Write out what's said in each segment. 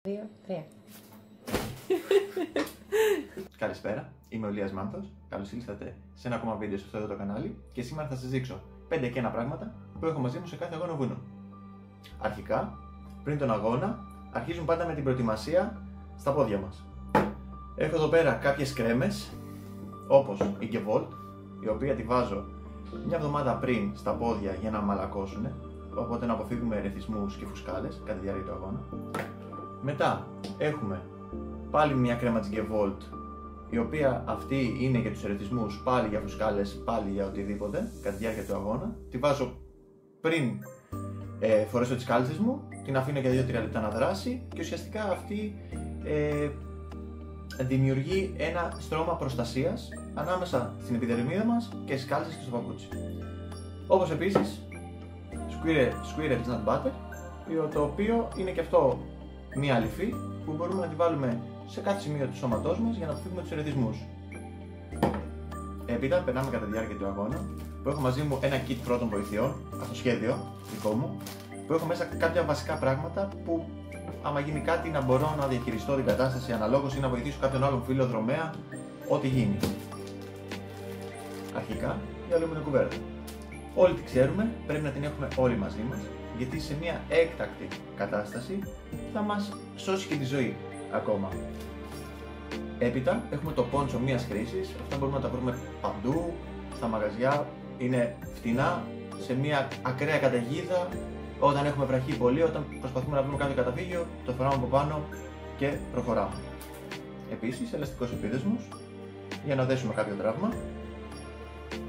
2, 3. Καλησπέρα, είμαι ο Ηλίας Μάνθος. Καλώς ήλθατε σε ένα ακόμα βίντεο σε αυτό εδώ το κανάλι και σήμερα θα σας δείξω 5 και 1 πράγματα που έχω μαζί μου σε κάθε αγώνα βουνού. Αρχικά, πριν τον αγώνα, αρχίζουν πάντα με την προετοιμασία στα πόδια μας. Έχω εδώ πέρα κάποιες κρέμες, όπως η Gevolt, η οποία τη βάζω μια εβδομάδα πριν στα πόδια για να μαλακώσουν, οπότε να αποφύγουμε ερεθισμούς και φουσκάλες κατά τη διάρκεια του αγώνα. Μετά έχουμε πάλι μια κρέμα της Gevolt, η οποία αυτή είναι για τους ερεθισμούς, πάλι για φουσκάλες, πάλι για οτιδήποτε κατά τη διάρκεια του αγώνα. Τη βάζω πριν φορέσω τις κάλτσες μου, την αφήνω για 2-3 λεπτά να δράσει και ουσιαστικά αυτή δημιουργεί ένα στρώμα προστασίας ανάμεσα στην επιδερμίδα μας και στις κάλτσες και στο παπούτσι. Όπως επίσης Squirrel Nut Butter, το οποίο είναι και αυτό μία αληφή που μπορούμε να τη βάλουμε σε κάθε σημείο του σώματός μας για να αποφύγουμε τους ερεθισμούς. Έπειτα περνάμε κατά τη διάρκεια του αγώνα που έχω μαζί μου ένα kit πρώτων βοηθειών, αυτοσχέδιο δικό μου, που έχω μέσα κάποια βασικά πράγματα που άμα γίνει κάτι να μπορώ να διαχειριστώ την κατάσταση αναλόγως ή να βοηθήσω κάποιον άλλον φίλο δρομέα, ό,τι γίνει. Αρχικά, η αλουμινοκουβέρτα κουβέρτα. Όλοι τη ξέρουμε, πρέπει να την έχουμε όλοι μαζί μας, γιατί σε μια έκτακτη κατάσταση θα μας σώσει και τη ζωή ακόμα. Έπειτα έχουμε το πόντσο μιας χρήσης, αυτά μπορούμε να τα βρούμε παντού, στα μαγαζιά, είναι φτηνά, σε μια ακραία καταιγίδα, όταν έχουμε βραχεί πολύ, όταν προσπαθούμε να βρούμε κάποιο καταφύγιο, το φοράμε από πάνω και προχωράμε. Επίσης, ελαστικός επίδεσμος, για να δέσουμε κάποιο τραύμα,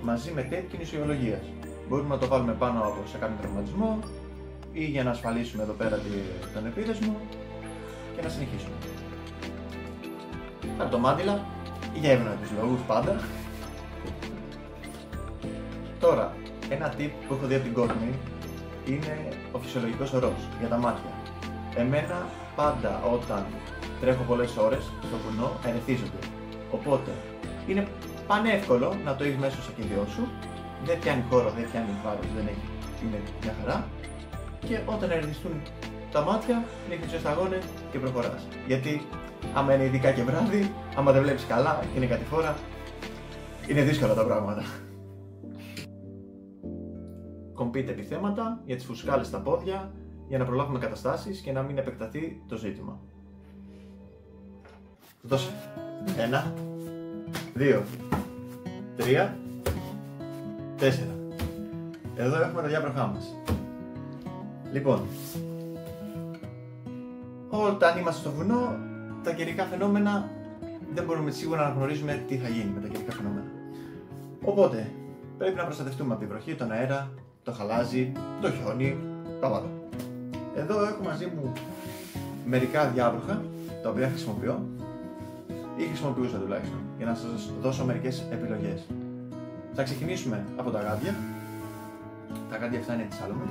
μαζί με tape κινησιολογίας. Μπορούμε να το βάλουμε πάνω από σε κάποιο τραυματισμό ή για να ασφαλίσουμε εδώ πέρα τον επίδεσμο και να συνεχίσουμε. Χαρτομάτιλα για εύνοητους λόγους πάντα. Τώρα, ένα tip που έχω δει από την Courtney είναι ο φυσιολογικός ορός για τα μάτια. Εμένα πάντα όταν τρέχω πολλές ώρες στο βουνό ερεθίζονται. Οπότε είναι πανεύκολο να το έχεις μέσα στο σακιδιό σου. Δεν πιάνει χώρο, δεν πιάνει βάρος, είναι μια χαρά. Και όταν ερεθιστούν τα μάτια, ρίχνεις τους σταγόνες και προχωράς. Γιατί άμα είναι ειδικά και βράδυ, άμα δεν βλέπεις καλά και είναι κατηφόρα, είναι δύσκολα τα πράγματα. Κομπείτε επιθέματα για τις φουσκάλες στα πόδια, για να προλάβουμε καταστάσεις και να μην επεκταθεί το ζήτημα. Δώσε. 1, 2, 3, 4. Εδώ έχουμε τα διάπροχά μας. Λοιπόν, όταν είμαστε στο βουνό, τα καιρικά φαινόμενα δεν μπορούμε σίγουρα να γνωρίζουμε τι θα γίνει με τα καιρικά φαινόμενα. Οπότε, πρέπει να προστατευτούμε από τη βροχή, τον αέρα, το χαλάζι, το χιόνι, τα πάντα. Εδώ έχω μαζί μου μερικά διάβροχα, τα οποία χρησιμοποιώ ή χρησιμοποιούσα τουλάχιστον, για να σας δώσω μερικές επιλογές. Θα ξεκινήσουμε από τα γάντια. Τα γάντια αυτά είναι της Salomon,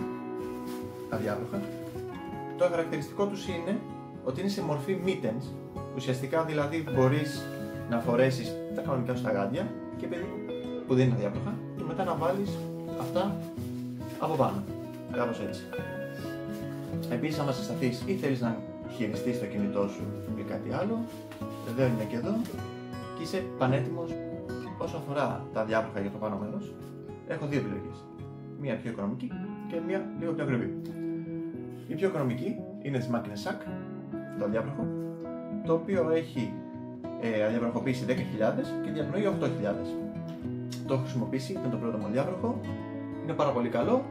τα διάβροχα. Το χαρακτηριστικό τους είναι ότι είναι σε μορφή mittens, ουσιαστικά δηλαδή μπορείς να φορέσεις τα κανονικά σου τα γάντια και που δεν είναι διάβροχα και μετά να βάλεις αυτά από πάνω, κάπως έτσι. Επίσης, άμα συσταθείς ή θέλεις να χειριστείς το κινητό σου ή κάτι άλλο, εδώ είναι και εδώ και είσαι πανέτοιμος. Όσο αφορά τα διάβροχα για το πάνω μέρος, έχω δύο επιλογές. Μία πιο οικονομική και μία λίγο πιο ακριβή. Η πιο οικονομική είναι της Magne Sac, το διάβροχο, το οποίο έχει αδιαβροχοποίηση 10.000 και διαπνοή 8.000. Το έχω χρησιμοποιήσει, ήταν το πρώτο μου διάβροχο, είναι πάρα πολύ καλό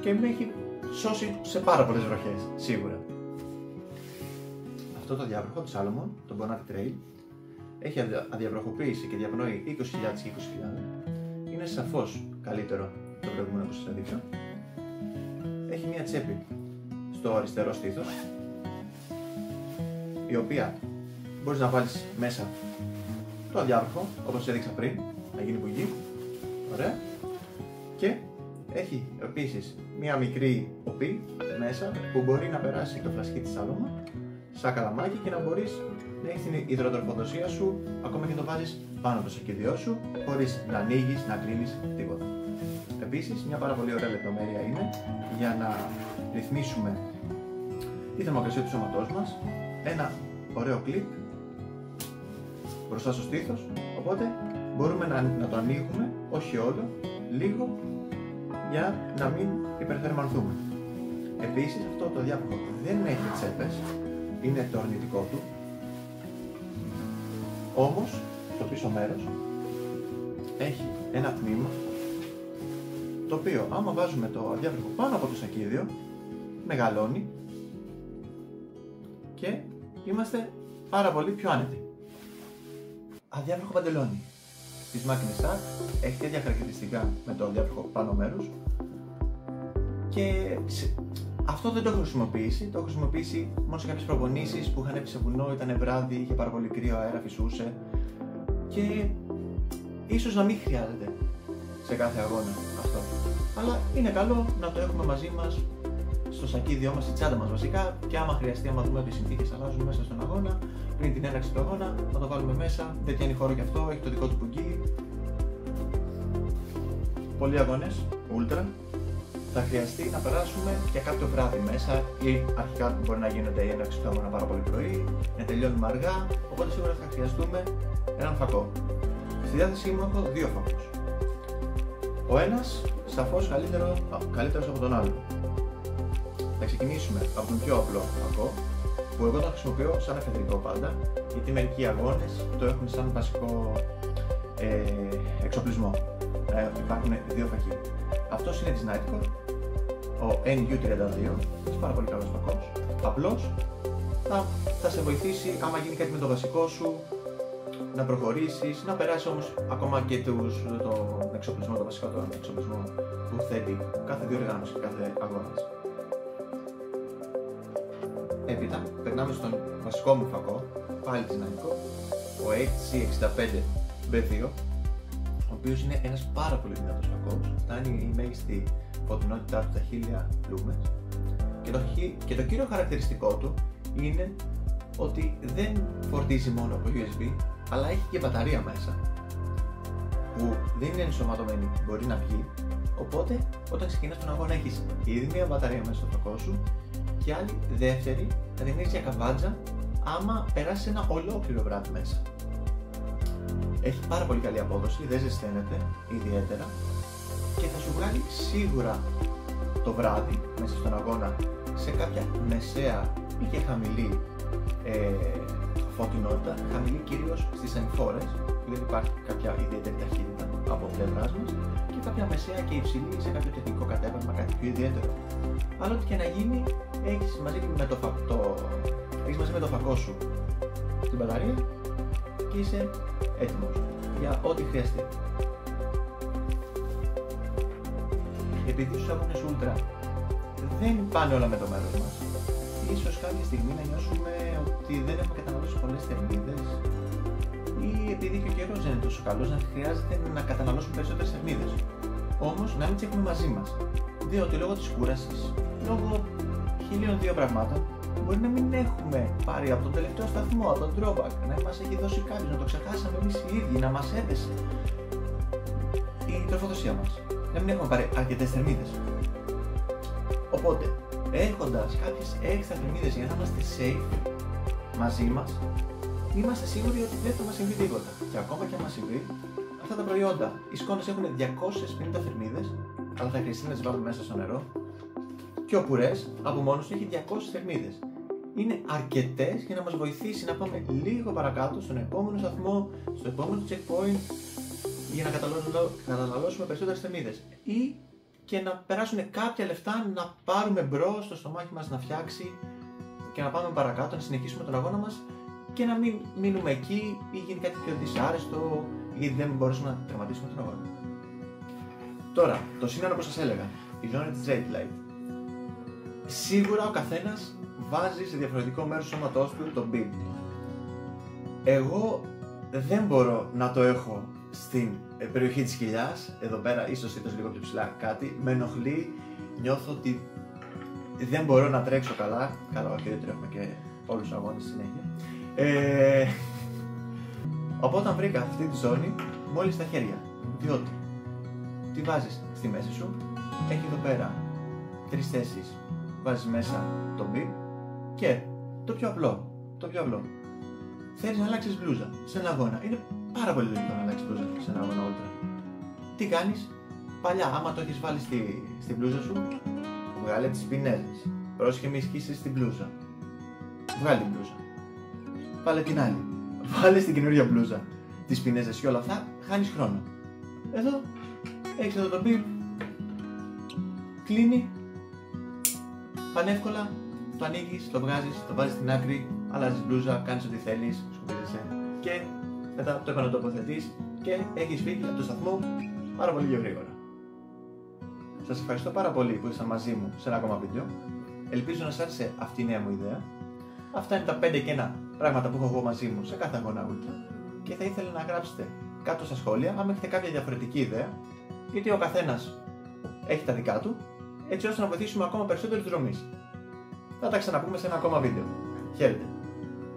και με έχει σώσει σε πάρα πολλές βροχές, σίγουρα. Αυτό το διάβροχο της Salomon, το Bonati Trail, έχει αδιαβροχοποίηση και διαπνοή 20.000 και 20.000. Είναι σαφώς καλύτερο το προηγούμενο που σας έδειξα. Έχει μια τσέπη στο αριστερό στήθος, η οποία μπορείς να βάλεις μέσα το αδιάβροχο, όπως σας έδειξα πριν, να γίνει μπουγή. Ωραία. Και έχει επίσης μια μικρή οπή μέσα που μπορεί να περάσει το φλασκί της Salomon σαν καλαμάκι και να μπορείς να έχεις την υδροτροφοδοσία σου ακόμα και να το βάζεις πάνω από το σακιδιό σου χωρίς να ανοίγεις, να κλείνεις, τίποτα. Επίσης, μια πάρα πολύ ωραία λεπτομέρεια είναι για να ρυθμίσουμε τη θερμοκρασία του σώματός μας, ένα ωραίο κλιπ μπροστά στο στήθος, οπότε μπορούμε να το ανοίγουμε, όχι όλο, λίγο, για να μην υπερθερμανθούμε. Επίσης αυτό το διάβροχο δεν έχει τσέπες, είναι το αρνητικό του, όμως το πίσω μέρος έχει ένα τμήμα το οποίο άμα βάζουμε το αδιάβροχο πάνω από το σακίδιο μεγαλώνει και είμαστε πάρα πολύ πιο άνετοι. Αδιάβροχο παντελόνι της Mackinac Shark έχει τέτοια χαρακτηριστικά με το αδιάβροχο πάνω μέρος και αυτό δεν το έχω χρησιμοποιήσει, το έχω χρησιμοποιήσει μόνο σε κάποιες προπονήσεις που είχαν έρθει σε βουνό, ήταν βράδυ, είχε πάρα πολύ κρύο αέρα, φυσούσε και ίσως να μην χρειάζεται σε κάθε αγώνα αυτό. Αλλά είναι καλό να το έχουμε μαζί μας στο σακίδιό μας, στη τσάντα μας βασικά και άμα χρειαστεί, άμα δούμε ότι οι συνθήκες αλλάζουν μέσα στον αγώνα, πριν την έναρξη του αγώνα, να το βάλουμε μέσα, δεν πιάνει χώρο και αυτό, έχει το δικό του πουγγί. Πολλοί αγώνες, ultra, θα χρειαστεί να περάσουμε για κάποιο βράδυ μέσα ή αρχικά μπορεί να γίνεται η έναρξη του αγώνα πάρα πολύ πρωί, να τελειώνουμε αργά, οπότε σίγουρα θα χρειαστούμε έναν φακό. Στη διάθεσή μου έχω δύο φακούς. Ο ένας σαφώς καλύτερος από τον άλλο. Θα ξεκινήσουμε από τον πιο απλό φακό, που εγώ τον χρησιμοποιώ σαν εφεδρικό πάντα, γιατί μερικοί αγώνες το έχουν σαν βασικό εξοπλισμό. Υπάρχουν δύο φακοί. Αυτός είναι της Nightcore, ο NU32, είναι πάρα πολύ καλός φακός. Απλώς θα σε βοηθήσει άμα γίνει κάτι με το βασικό σου, να προχωρήσεις, να περάσει όμως ακόμα και τον εξοπλισμό, το βασικό τον εξοπλισμό που θέλει κάθε διοργάνωση και κάθε αγώνας. Έπειτα περνάμε στον βασικό μου φακό, πάλι της Nightcore, ο HC65B2, ο οποίος είναι ένας πάρα πολύ δυνατός φακός, φτάνει η μέγιστη φωτεινότητά του τα 1000 lumens και το κύριο χαρακτηριστικό του είναι ότι δεν φορτίζει μόνο από USB, αλλά έχει και μπαταρία μέσα που δεν είναι ενσωματωμένη, μπορεί να βγει, οπότε όταν ξεκινάς τον αγώνα έχεις ήδη μια μπαταρία μέσα στο φακό σου και άλλη δεύτερη θα την έχεις για καβάτζα άμα περάσεις ένα ολόκληρο βράδυ μέσα. Έχει πάρα πολύ καλή απόδοση, δεν ζεσταίνεται ιδιαίτερα και θα σου βγάλει σίγουρα το βράδυ μέσα στον αγώνα σε κάποια μεσαία ή και χαμηλή φωτεινότητα, χαμηλή κυρίως στις ανηφόρες, που δεν υπάρχει κάποια ιδιαίτερη ταχύτητα από πλευράς μας, και κάποια μεσαία και υψηλή σε κάποιο τεχνικό κατέβασμα, κάτι πιο ιδιαίτερο. Αλλά ό,τι και να γίνει, έχεις μαζί με το φακό σου την μπαταρία και είσαι έτοιμος για ό,τι χρειαστεί. Επειδή στους αγώνες Ultra δεν πάνε όλα με το μέρος μας, ίσως κάποια στιγμή να νιώσουμε ότι δεν έχουμε καταναλώσει πολλές θερμίδες ή επειδή και ο καιρός δεν είναι τόσο καλός να χρειάζεται να καταναλώσουμε περισσότερες θερμίδες. Όμως να μην τις έχουμε μαζί μας, διότι λόγω της κούρασης, λόγω 1002 πραγμάτων, μπορεί να μην έχουμε πάρει από τον τελευταίο σταθμό, από τον drawback, να μας έχει δώσει κάποιος, να το ξεχάσαμε εμείς οι ίδιοι, να μας έδεσε η τροφοδοσία μας, να μην έχουμε πάρει αρκετές θερμίδες. Οπότε, έχοντας κάποιες έξτρα θερμίδες για να είμαστε safe μαζί μας, είμαστε σίγουροι ότι δεν θα μας συμβεί τίποτα. Και ακόμα και αν μας συμβεί, αυτά τα προϊόντα, οι σκόνες έχουν 250 θερμίδες, αλλά θα χρειαστεί να τις βάλουμε μέσα στο νερό. Και ο πουρές από μόνος του έχει 200 θερμίδες. Είναι αρκετές για να μας βοηθήσει να πάμε λίγο παρακάτω στον επόμενο σταθμό, στο επόμενο checkpoint, για να καταναλώσουμε περισσότερες θερμίδες. Ή και να περάσουν κάποια λεφτά να πάρουμε μπρος το στομάχι μας να φτιάξει και να πάμε παρακάτω, να συνεχίσουμε τον αγώνα μας και να μην μείνουμε εκεί ή γίνει κάτι πιο δυσάρεστο ή δεν μπορέσουμε να τερματίσουμε τον αγώνα. Τώρα, το σύνολο όπως σας έλεγα, η ζώνη της Red Light. Σίγουρα ο καθένας βάζει σε διαφορετικό μέρος του σώματός του το bib. Εγώ δεν μπορώ να το έχω στην περιοχή της κοιλιάς, εδώ πέρα ίσως λίγο πιο ψηλά κάτι, με ενοχλεί, νιώθω ότι δεν μπορώ να τρέξω καλά, όχι δεν τρέχουμε και όλους τους αγώνες στη συνέχεια. Οπότε όταν βρήκα αυτή τη ζώνη, μόλις τα χέρια, διότι τη βάζεις στη μέση σου, έχει εδώ πέρα 3 θέσεις, βάζεις μέσα το bib, Και το πιο απλό. Θέλεις να αλλάξεις μπλούζα σε ένα αγώνα. Είναι πάρα πολύ λογικό να αλλάξεις μπλούζα σε ένα αγώνα ultra. Τι κάνεις? Παλιά, άμα το έχεις βάλει στη μπλούζα σου, βγάλε τις πινέζες. Πρόσεχε μη σκίσεις την μπλούζα. Βγάλε την μπλούζα. Βάλε την άλλη. Βάλε στην καινούργια μπλούζα τις πινέζες και όλα αυτά, χάνεις χρόνο. Εδώ έχεις εδώ το μπιπ. Κλείνει. Πανεύκολα. Το ανοίγεις, το βγάζεις, το βάζεις στην άκρη, αλλάζεις μπλούζα, κάνεις ό,τι θέλεις, σκουπίζεσαι και μετά το επανατοποθετείς και έχεις φύγει από το σταθμό πάρα πολύ πιο γρήγορα. Σας ευχαριστώ πάρα πολύ που ήσασταν μαζί μου σε ένα ακόμα βίντεο. Ελπίζω να σας άρεσε αυτή η νέα μου ιδέα. Αυτά είναι τα 5 και 1 πράγματα που έχω εγώ μαζί μου σε κάθε αγώνα ultra και θα ήθελα να γράψετε κάτω στα σχόλια αν έχετε κάποια διαφορετική ιδέα, γιατί ο καθένας έχει τα δικά του, έτσι ώστε να βοηθήσουμε ακόμα περισσότερους δρομείς. Θα τα ξαναπούμε σε ένα ακόμα βίντεο. Χαίρετε!